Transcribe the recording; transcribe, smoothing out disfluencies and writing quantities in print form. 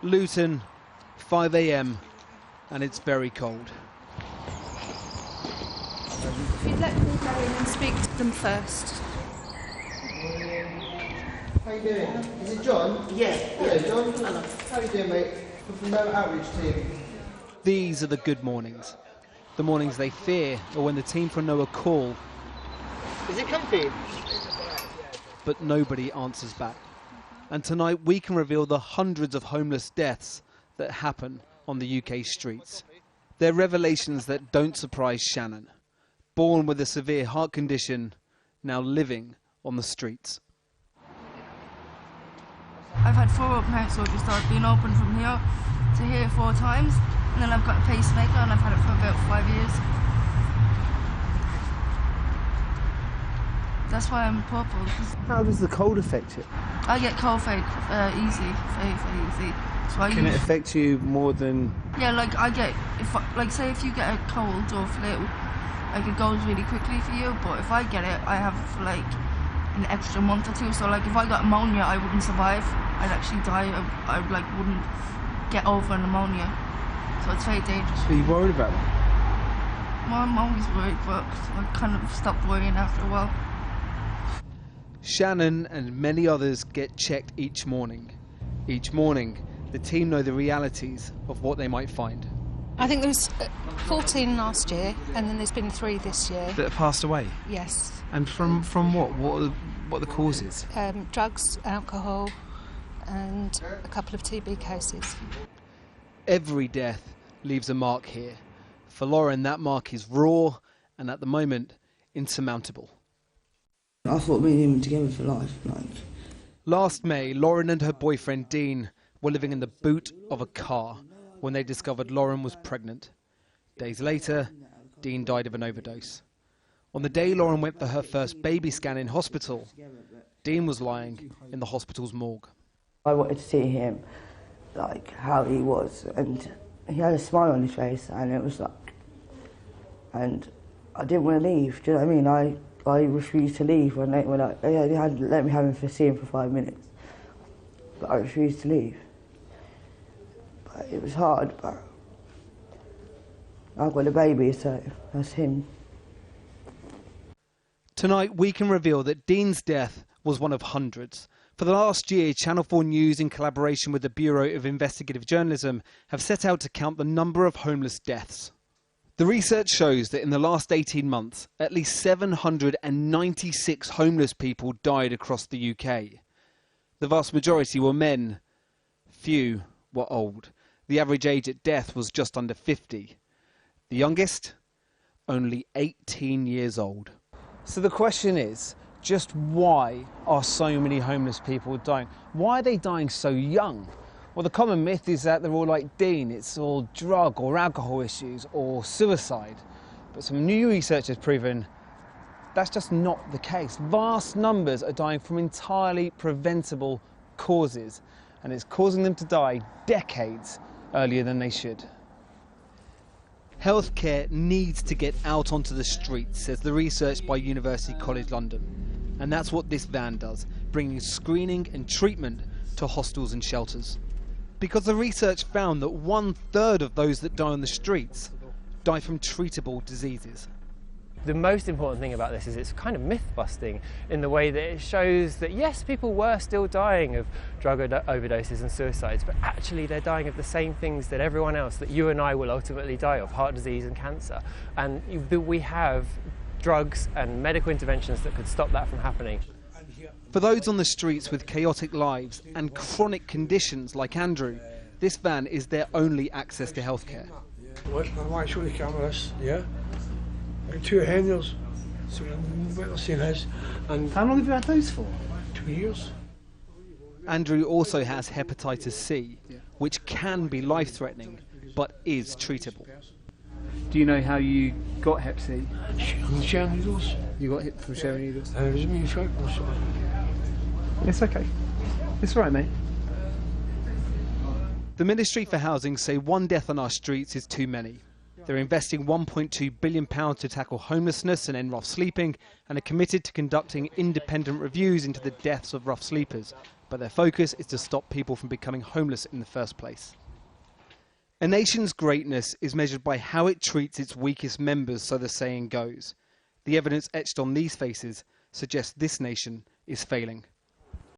Luton, 5 AM, and it's very cold. If you'd let me go in and speak to them first. How you doing? Is it John? Yeah. Hello, John. Hello. How you doing, mate? We're from the outreach team. These are the good mornings. The mornings they fear, or when the team from NOAA call. Is it comfy? But nobody answers back. And tonight we can reveal the hundreds of homeless deaths that happen on the UK streets. They're revelations that don't surprise Shannon. Born with a severe heart condition, now living on the streets. I've had 4 open heart surgeries, so I've been open from here to here 4 times, and then I've got a pacemaker and I've had it for about 5 years. That's why I'm purple. How does the cold affect you? I get cold very easy, very easy. So Can it affect you more than... Yeah, like I get, say if you get a cold or flu, like it goes really quickly for you, but if I get it, I have for like an extra month or 2. So like if I got pneumonia, I wouldn't survive. I'd actually die. I like wouldn't get over pneumonia. So it's very dangerous. Are you worried about that? Well, I'm always worried, but I kind of stopped worrying after a while. Shannon and many others get checked each morning. Each morning, the team know the realities of what they might find. I think there was 14 last year, and then there's been 3 this year. That have passed away? Yes. And from what? What are the causes? Drugs, alcohol, and a couple of TB cases. Every death leaves a mark here. For Lauren, that mark is raw and at the moment insurmountable. I thought me and him were together for life. Last May, Lauren and her boyfriend Dean were living in the boot of a car when they discovered Lauren was pregnant. Days later, Dean died of an overdose. On the day Lauren went for her first baby scan in hospital, Dean was lying in the hospital's morgue. I wanted to see him, like, how he was, and he had a smile on his face, and it was like... And I didn't want to leave, do you know what I mean? I refused to leave when they had let me have him for see him for 5 minutes. But I refused to leave. But it was hard, but I've got a baby, so that's him. Tonight we can reveal that Dean's death was one of hundreds. For the last year, Channel 4 News, in collaboration with the Bureau of Investigative Journalism, have set out to count the number of homeless deaths. The research shows that in the last 18 months, at least 796 homeless people died across the UK. The vast majority were men. Few were old. The average age at death was just under 50. The youngest, only 18 years old. So the question is, just why are so many homeless people dying? Why are they dying so young? Well, the common myth is that they're all like Dean. It's all drug or alcohol issues or suicide. But some new research has proven that's just not the case. Vast numbers are dying from entirely preventable causes, and it's causing them to die decades earlier than they should. Healthcare needs to get out onto the streets, says the research by University College London. And that's what this van does, bringing screening and treatment to hostels and shelters. Because the research found that 1/3 of those that die on the streets die from treatable diseases. The most important thing about this is it's kind of myth-busting in the way that it shows that, yes, people were still dying of drug overdoses and suicides, but actually they're dying of the same things that everyone else, that you and I will ultimately die of, heart disease and cancer. And we have drugs and medical interventions that could stop that from happening. For those on the streets with chaotic lives and chronic conditions like Andrew, this van is their only access to healthcare. I show the cameras, yeah. I got 2 hernias, so what they're saying is. And how long have you had those for? 2 years. Andrew also has hepatitis C, which can be life-threatening, but is treatable. Do you know how you got Hep C? Sharing needles. You got hit from sharing needles? It was me, sorry. It's okay. It's all right, mate. The Ministry for Housing say 1 death on our streets is too many. They're investing £1.2 billion to tackle homelessness and end rough sleeping, and are committed to conducting independent reviews into the deaths of rough sleepers. But their focus is to stop people from becoming homeless in the first place. A nation's greatness is measured by how it treats its weakest members, so the saying goes. The evidence etched on these faces suggests this nation is failing.